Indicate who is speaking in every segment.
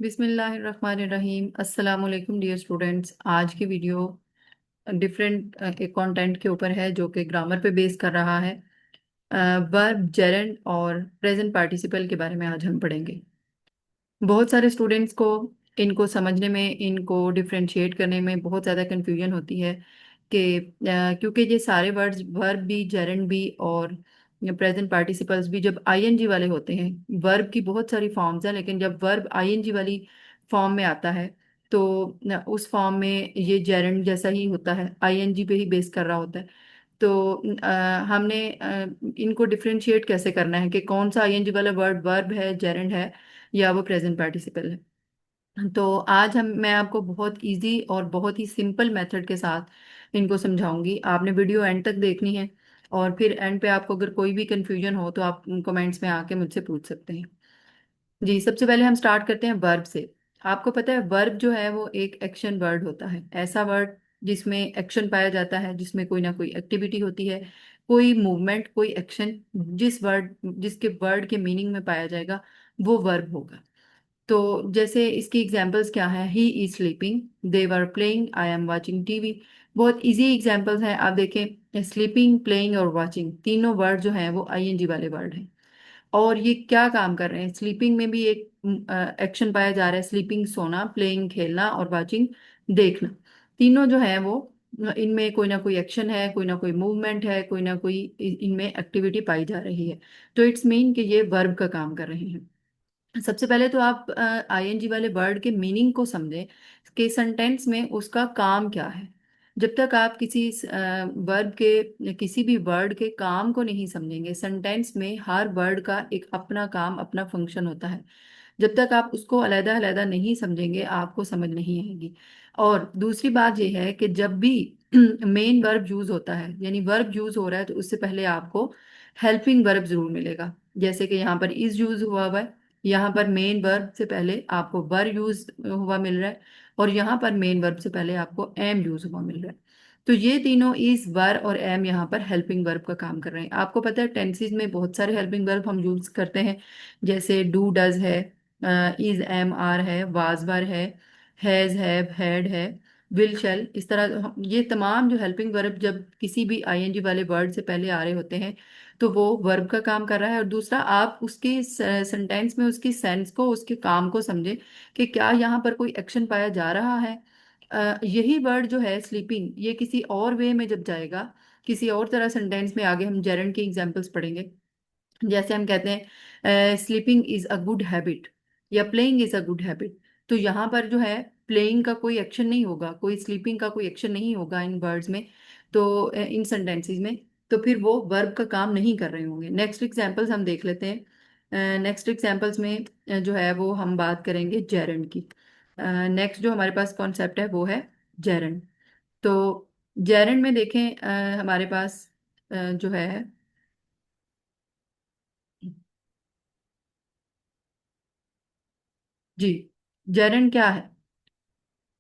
Speaker 1: बिस्मिल्लाहिर्रहमानिर्रहीम। अस्सलाम वालेकुम डियर स्टूडेंट्स। आज की वीडियो डिफरेंट एक कंटेंट के ऊपर है जो कि ग्रामर पे बेस कर रहा है। वर्ब, जेरेंड और प्रेजेंट पार्टिसिपल के बारे में आज हम पढ़ेंगे। बहुत सारे स्टूडेंट्स को इनको समझने में, इनको डिफरेंशिएट करने में बहुत ज़्यादा कंफ्यूजन होती है कि क्योंकि ये सारे वर्ड्स, वर्ब भी, जेरेंड भी और प्रेजेंट पार्टिसिपल्स भी, जब आईएनजी वाले होते हैं। वर्ब की बहुत सारी फॉर्म्स हैं, लेकिन जब वर्ब आईएनजी वाली फॉर्म में आता है तो उस फॉर्म में ये जेरेंड जैसा ही होता है, आईएनजी पे ही बेस कर रहा होता है। तो हमने इनको डिफरेंशिएट कैसे करना है कि कौन सा आईएनजी वाला वर्ड वर्ब है, जेरेंड है, या वो प्रेजेंट पार्टिसिपल है। तो आज मैं आपको बहुत इजी और बहुत ही सिंपल मेथड के साथ इनको समझाऊंगी। आपने वीडियो एंड तक देखनी है और फिर एंड पे आपको अगर कोई भी कंफ्यूजन हो तो आप कमेंट्स में आके मुझसे पूछ सकते हैं। जी, सबसे पहले हम स्टार्ट करते हैं वर्ब से। आपको पता है वर्ब जो है वो एक एक्शन वर्ड होता है, ऐसा वर्ड जिसमें एक्शन पाया जाता है, जिसमें कोई ना कोई एक्टिविटी होती है, कोई मूवमेंट, कोई एक्शन। जिसके वर्ड के मीनिंग में पाया जाएगा वो वर्ब होगा। तो जैसे इसकी एग्जांपल्स क्या हैं? He is sleeping, they were playing, I am watching TV. बहुत इजी एग्जांपल्स हैं। आप देखें, स्लीपिंग, प्लेइंग और वाचिंग तीनों वर्ड जो हैं वो आईएनजी वाले वर्ड हैं। और ये क्या काम कर रहे हैं? स्लीपिंग में भी एक एक्शन पाया जा रहा है, स्लीपिंग सोना, प्लेइंग खेलना और वाचिंग देखना। तीनों जो है वो इनमें कोई ना कोई एक्शन है, कोई ना कोई मूवमेंट है, कोई ना कोई इनमें एक्टिविटी पाई जा रही है। तो इट्स मीन कि ये वर्ब का काम कर रहे हैं। सबसे पहले तो आप आईएनजी वाले वर्ड के मीनिंग को समझें कि सेंटेंस में उसका काम क्या है। जब तक आप किसी वर्ब के, किसी भी वर्ड के काम को नहीं समझेंगे, सेंटेंस में हर वर्ड का एक अपना काम, अपना फंक्शन होता है। जब तक आप उसको अलग अलग नहीं समझेंगे आपको समझ नहीं आएगी। और दूसरी बात यह है कि जब भी मेन वर्ब यूज होता है, यानी वर्ब यूज हो रहा है, तो उससे पहले आपको हेल्पिंग वर्ब जरूर मिलेगा। जैसे कि यहाँ पर इज यूज हुआ है, यहाँ पर मेन वर्ब से पहले आपको वर यूज हुआ मिल रहा है, और यहाँ पर मेन वर्ब से पहले आपको एम यूज हुआ मिल रहा है। तो ये तीनों इज, वर और एम यहाँ पर हेल्पिंग वर्ब का काम कर रहे हैं। आपको पता है टेंसेस में बहुत सारे हेल्पिंग वर्ब हम यूज करते हैं। जैसे डू, डज है, इज, एम, आर है, वाज, वर है, हैज, हैव, हैड है, विल, शेल। इस तरह ये तमाम जो हेल्पिंग वर्ब जब किसी भी आईएनजी वाले वर्ड से पहले आ रहे होते हैं तो वो वर्ब का काम कर रहा है। और दूसरा, आप उसके सेंटेंस में उसकी सेंस को, उसके काम को समझे कि क्या यहाँ पर कोई एक्शन पाया जा रहा है। यही वर्ड जो है स्लीपिंग, ये किसी और वे में जब जाएगा, किसी और तरह सेंटेंस में, आगे हम जेरंड की एग्जांपल्स पढ़ेंगे। जैसे हम कहते हैं sleeping is a good habit या playing is a good habit. तो यहाँ पर जो है प्लेइंग का कोई एक्शन नहीं होगा, कोई स्लीपिंग का कोई एक्शन नहीं होगा इन वर्ड्स में, तो इन सेंटेंसेस में। तो फिर वो वर्ब का काम नहीं कर रहे होंगे। नेक्स्ट एग्जांपल्स हम देख लेते हैं। नेक्स्ट एग्जांपल्स में जो है वो हम बात करेंगे जेरंड की। नेक्स्ट जो हमारे पास कॉन्सेप्ट है वो है जेरंड। तो जेरंड में देखें, हमारे पास जो है, जी, जेरंड क्या है?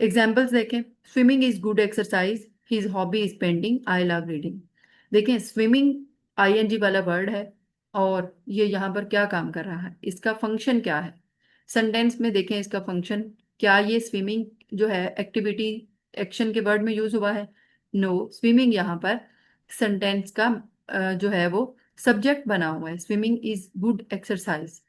Speaker 1: एग्जाम्पल्स देखें। Swimming is good exercise, his hobby is painting, I love reading. देखें, स्विमिंग आईएनजी वाला वर्ड है और ये यहाँ पर क्या काम कर रहा है, इसका फंक्शन क्या है? सेंटेंस में देखें इसका फंक्शन। क्या ये स्विमिंग जो है एक्टिविटी, एक्शन के वर्ड में यूज हुआ है? नो, स्विमिंग यहाँ पर सेंटेंस का जो है वो सब्जेक्ट बना हुआ है। स्विमिंग इज गुड एक्सरसाइज,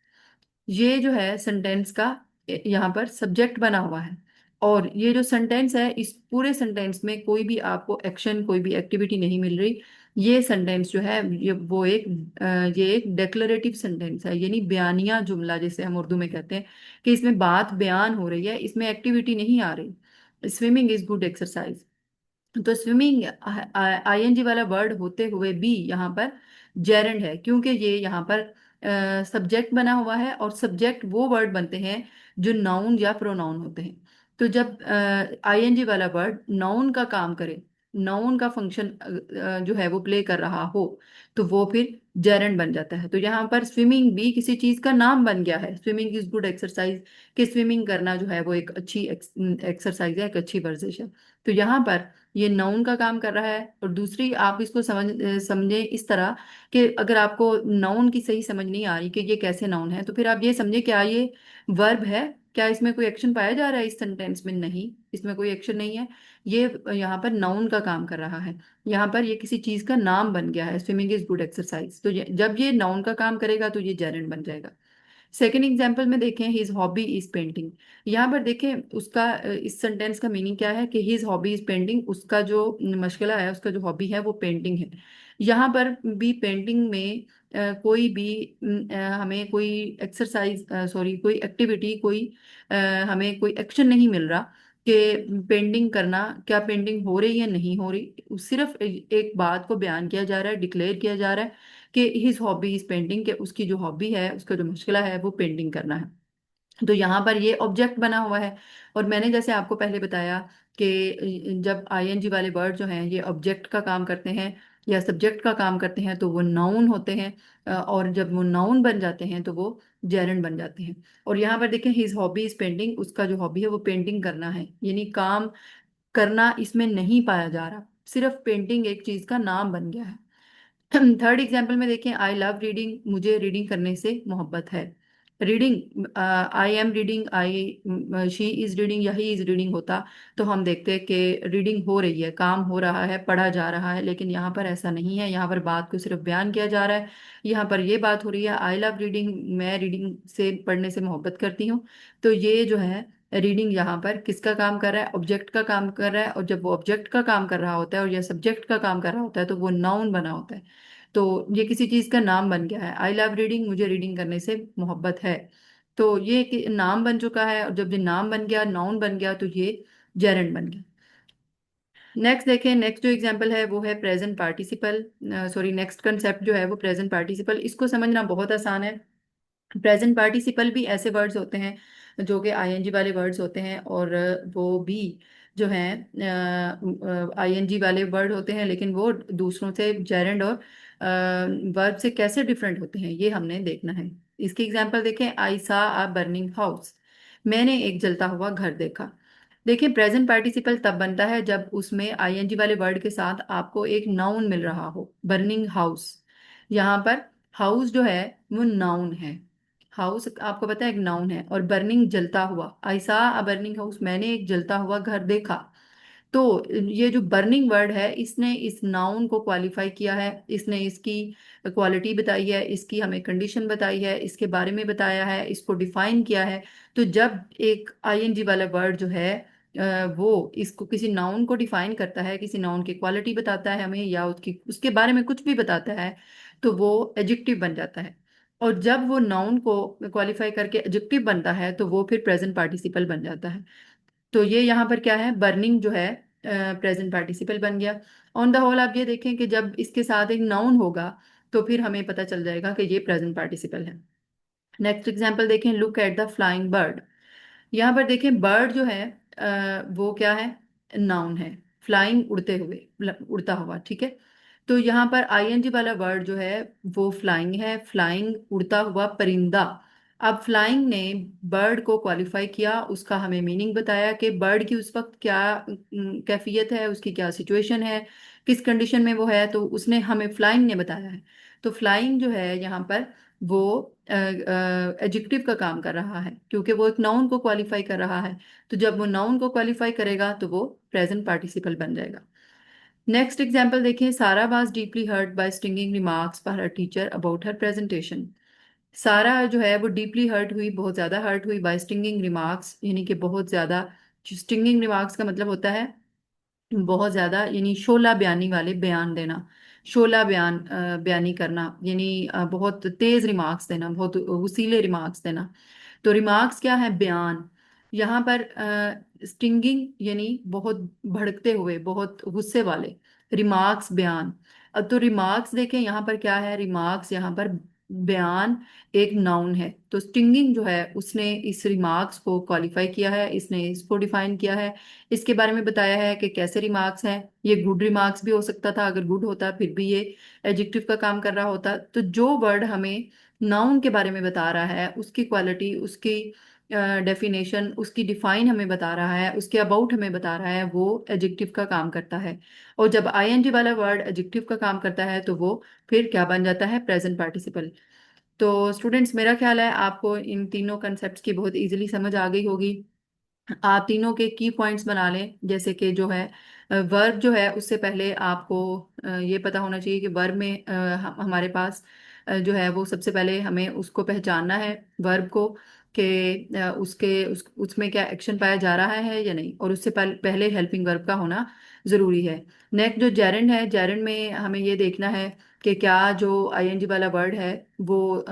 Speaker 1: ये जो है सेंटेंस का यहाँ पर सब्जेक्ट बना हुआ है। और ये जो सेंटेंस है, इस पूरे सेंटेंस में कोई भी आपको एक्शन, कोई भी एक्टिविटी नहीं मिल रही। ये सेंटेंस जो है ये एक डेक्लरेटिव सेंटेंस है, यानी बयानिया जुमला जिसे हम उर्दू में कहते हैं, कि इसमें बात बयान हो रही है, इसमें एक्टिविटी नहीं आ रही। Swimming is good exercise. तो स्विमिंग आईएनजी वाला वर्ड होते हुए भी यहाँ पर जेरंड है, क्योंकि ये यहाँ पर सब्जेक्ट बना हुआ है, और सब्जेक्ट वो वर्ड बनते हैं जो नाउन या प्रोनाउन होते हैं। तो जब आईएनजी वाला वर्ड नाउन का काम करे, नाउन का फंक्शन जो है वो प्ले कर रहा हो, तो वो फिर जेरंड बन जाता है। तो यहाँ पर स्विमिंग भी किसी चीज का नाम बन गया है। स्विमिंग इज गुड एक्सरसाइज, कि स्विमिंग करना जो है वो एक अच्छी एक्सरसाइज है, एक अच्छी वर्जिश है। तो यहाँ पर ये नाउन का काम कर रहा है। और दूसरी आप इसको समझे इस तरह कि अगर आपको नाउन की सही समझ नहीं आ रही कि ये कैसे नाउन है, तो फिर आप ये समझे क्या ये वर्ब है, क्या इसमें कोई एक्शन पाया जा रहा है इस सेंटेंस में? नहीं, इसमें कोई एक्शन नहीं है। ये यहाँ पर नाउन का काम कर रहा है। यहाँ पर ये किसी चीज का नाम बन गया है, स्विमिंग इज गुड एक्सरसाइज। तो जब ये नाउन का काम करेगा तो ये जेरेंड बन जाएगा। सेकेंड एग्जाम्पल में देखें, हिज हॉबी इज पेंटिंग। यहाँ पर देखें उसका इस सेंटेंस का मीनिंग क्या है कि हिज हॉबी इज पेंटिंग, उसका जो मशगला है, उसका जो हॉबी है वो पेंटिंग है। यहाँ पर भी पेंटिंग में कोई भी हमें कोई एक्सरसाइज, सॉरी, कोई एक्टिविटी, कोई अ, हमें कोई एक्शन नहीं मिल रहा कि पेंटिंग करना, क्या पेंटिंग हो रही है नहीं हो रही। सिर्फ एक बात को बयान किया जा रहा है, डिक्लेयर किया जा रहा है कि हिज हॉबी इज पेंटिंग, कि उसकी जो हॉबी है, उसका जो मुश्किल है वो पेंटिंग करना है। तो यहाँ पर ये ऑब्जेक्ट बना हुआ है। और मैंने जैसे आपको पहले बताया कि जब आईएनजी वाले वर्ड जो हैं ये ऑब्जेक्ट का काम करते हैं या सब्जेक्ट का काम करते हैं तो वो नाउन होते हैं। और जब वो नाउन बन जाते हैं तो वो जेरंड बन जाते हैं। और यहाँ पर देखें, हिज हॉबी इज पेंटिंग, उसका जो हॉबी है वो पेंटिंग करना है, यानी काम करना इसमें नहीं पाया जा रहा, सिर्फ पेंटिंग एक चीज का नाम बन गया है। थर्ड एग्जाम्पल में देखें, आई लव रीडिंग, मुझे रीडिंग करने से मोहब्बत है। Reading, I am reading, I she is reading या ही इज रीडिंग होता तो हम देखते हैं कि रीडिंग हो रही है, काम हो रहा है, पढ़ा जा रहा है। लेकिन यहाँ पर ऐसा नहीं है, यहाँ पर बात को सिर्फ बयान किया जा रहा है। यहाँ पर ये बात हो रही है, आई लव रीडिंग, मैं रीडिंग से, पढ़ने से मोहब्बत करती हूँ। तो ये जो है रीडिंग यहाँ पर किसका काम कर रहा है? ऑब्जेक्ट का काम कर रहा है। और जब वो ऑब्जेक्ट का काम कर रहा होता है और या सब्जेक्ट का काम कर रहा होता है तो वो नाउन बना होता है। तो ये किसी चीज का नाम बन गया है। आई लव रीडिंग, मुझे रीडिंग करने से मोहब्बत है। तो ये नाम बन चुका है, और जब ये नाम बन गया, नाउन बन गया, तो ये जेरेंड बन गया। नेक्स्ट देखें, नेक्स्ट जो एग्जांपल है वो है present participle, sorry, next concept जो है वो प्रेजेंट पार्टिसिपल। इसको समझना बहुत आसान है। प्रेजेंट पार्टिसिपल भी ऐसे वर्ड्स होते हैं जो कि आईएनजी वाले वर्ड्स होते हैं, और वो भी जो हैं आईएनजी वाले वर्ड होते हैं, लेकिन वो दूसरों से जेरेंड और वर्ब से कैसे डिफरेंट होते हैं ये हमने देखना है। इसकी एग्जांपल देखें, आई सा अ बर्निंग हाउस, मैंने एक जलता हुआ घर देखा। देखिए, प्रेजेंट पार्टिसिपल तब बनता है जब उसमें आईएनजी वाले वर्ड के साथ आपको एक नाउन मिल रहा हो। बर्निंग हाउस, यहाँ पर हाउस जो है वो नाउन है। हाउस आपको पता है एक नाउन है, और बर्निंग जलता हुआ, आई सा अ बर्निंग हाउस, मैंने एक जलता हुआ घर देखा। तो ये जो बर्निंग वर्ड है, इसने इस नाउन को क्वालिफाई किया है, इसने इसकी क्वालिटी बताई है, इसकी हमें कंडीशन बताई है, इसके बारे में बताया है, इसको डिफाइन किया है। तो जब एक आईएनजी वाला वर्ड जो है वो इसको किसी नाउन को डिफाइन करता है, किसी नाउन की क्वालिटी बताता है हमें, या उसकी उसके बारे में कुछ भी बताता है, तो वो एडजेक्टिव बन जाता है। और जब वो नाउन को क्वालिफाई करके एडजेक्टिव बनता है तो वो फिर प्रेजेंट पार्टिसिपल बन जाता है। तो ये यहाँ पर क्या है, बर्निंग जो है प्रेजेंट पार्टिसिपल बन गया। ऑन द होल आप ये देखें कि जब इसके साथ एक नाउन होगा तो फिर हमें पता चल जाएगा कि ये प्रेजेंट पार्टिसिपल है। नेक्स्ट एग्जांपल देखें, look at the flying bird. यहाँ पर देखें, बर्ड जो है वो क्या है? नाउन है। फ्लाइंग, उड़ते हुए, उड़ता हुआ, ठीक है। तो यहाँ पर आईएनजी वाला वर्ड जो है वो फ्लाइंग है, फ्लाइंग, उड़ता हुआ परिंदा। अब फ्लाइंग ने बर्ड को क्वालिफाई किया, उसका हमें मीनिंग बताया कि बर्ड की उस वक्त क्या कैफियत है, उसकी क्या सिचुएशन है, किस कंडीशन में वो है, तो उसने हमें, फ्लाइंग ने बताया है। तो फ्लाइंग जो है यहाँ पर वो एडजेक्टिव का काम कर रहा है, क्योंकि वो एक नाउन को क्वालिफाई कर रहा है। तो जब वो नाउन को क्वालिफाई करेगा तो वो प्रेजेंट पार्टिसिपल बन जाएगा। नेक्स्ट एग्जाम्पल देखिए, Sarah was deeply hurt by stinging remarks by her teacher about her presentation. Sarah जो है वो डीपली हर्ट हुई, बहुत ज्यादा हर्ट हुई, बाय स्टिंगिंग रिमार्क्स, यानी कि बहुत ज्यादा। स्टिंगिंग रिमार्क्स का मतलब होता है बहुत ज्यादा, यानी शोला बयानी वाले बयान देना। शोला बयानी करना, यानी बहुत तेज रिमार्क्स देना, बहुत वसीले रिमार्क्स देना। तो रिमार्क्स क्या है? बयान। यहाँ पर स्टिंगिंग यानी बहुत भड़कते हुए, बहुत गुस्से वाले, रिमार्क्स बयान। अब तो रिमार्क्स देखें, यहाँ पर क्या है? रिमार्क्स यहाँ पर बयान एक नाउन है। तो स्टिंगिंग जो है उसने इस रिमार्क्स को क्वालिफाई किया है, इसने इसको डिफाइन किया है, इसके बारे में बताया है कि कैसे रिमार्क्स हैं। ये गुड रिमार्क्स भी हो सकता था, अगर गुड होता फिर भी ये एडजेक्टिव का काम कर रहा होता। तो जो वर्ड हमें नाउन के बारे में बता रहा है, उसकी क्वालिटी, उसकी डेफिनेशन, उसकी डिफाइन हमें बता रहा है, उसके अबाउट हमें बता रहा है, वो एडजेक्टिव का काम करता है। और जब आईएनजी वाला वर्ड एडजेक्टिव का काम करता है तो वो फिर क्या बन जाता है, प्रेजेंट पार्टिसिपल। तो स्टूडेंट्स, मेरा ख्याल है आपको इन तीनों कंसेप्ट्स की बहुत इजीली समझ आ गई होगी। आप तीनों के की पॉइंट्स बना लें, जैसे कि जो है वर्ब जो है, उससे पहले आपको ये पता होना चाहिए कि वर्ब में हमारे पास जो है वो सबसे पहले हमें उसको पहचानना है, वर्ब को, कि उसमें क्या एक्शन पाया जा रहा है या नहीं, और उससे पहले हेल्पिंग वर्ब का होना जरूरी है। नेक्स्ट जो जेरेंड है, जेरेंड में हमें ये देखना है कि क्या जो आईएनजी वाला वर्ड है वो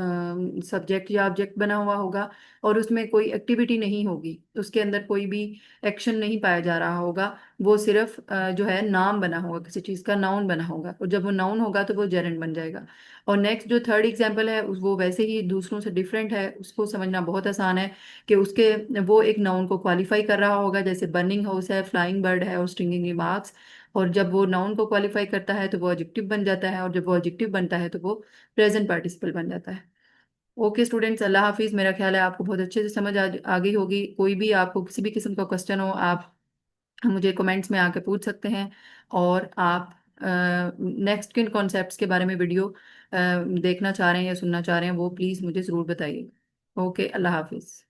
Speaker 1: सब्जेक्ट या ऑब्जेक्ट बना हुआ होगा, और उसमें कोई एक्टिविटी नहीं होगी, उसके अंदर कोई भी एक्शन नहीं पाया जा रहा होगा, वो सिर्फ जो है नाम बना होगा, किसी चीज़ का नाउन बना होगा, और जब वो नाउन होगा तो वो जेरेंड बन जाएगा। और नेक्स्ट जो थर्ड एग्जाम्पल है वो वैसे ही दूसरों से डिफरेंट है, उसको समझना बहुत आसान है कि उसके वो एक नाउन को क्वालिफाई कर रहा होगा, जैसे बर्निंग हाउस है, फ्लाइंग बर्ड है और स्टिंगिंग रिमार्क्स। और जब वो नाउन को क्वालिफाई करता है तो वो एडजेक्टिव बन जाता है, और जब वो एडजेक्टिव बनता है तो वो प्रेजेंट पार्टिसिपल बन जाता है। ओके स्टूडेंट्स, अल्लाह हाफिज। मेरा ख्याल है आपको बहुत अच्छे से समझ आ गई होगी। कोई भी आपको किसी भी किस्म का क्वेश्चन हो, आप मुझे कमेंट्स में आके पूछ सकते हैं। और आप नेक्स्ट किन कॉन्सेप्ट्स के बारे में वीडियो देखना चाह रहे हैं या सुनना चाह रहे हैं, वो प्लीज़ मुझे ज़रूर बताइए। ओके, अल्लाह हाफिज।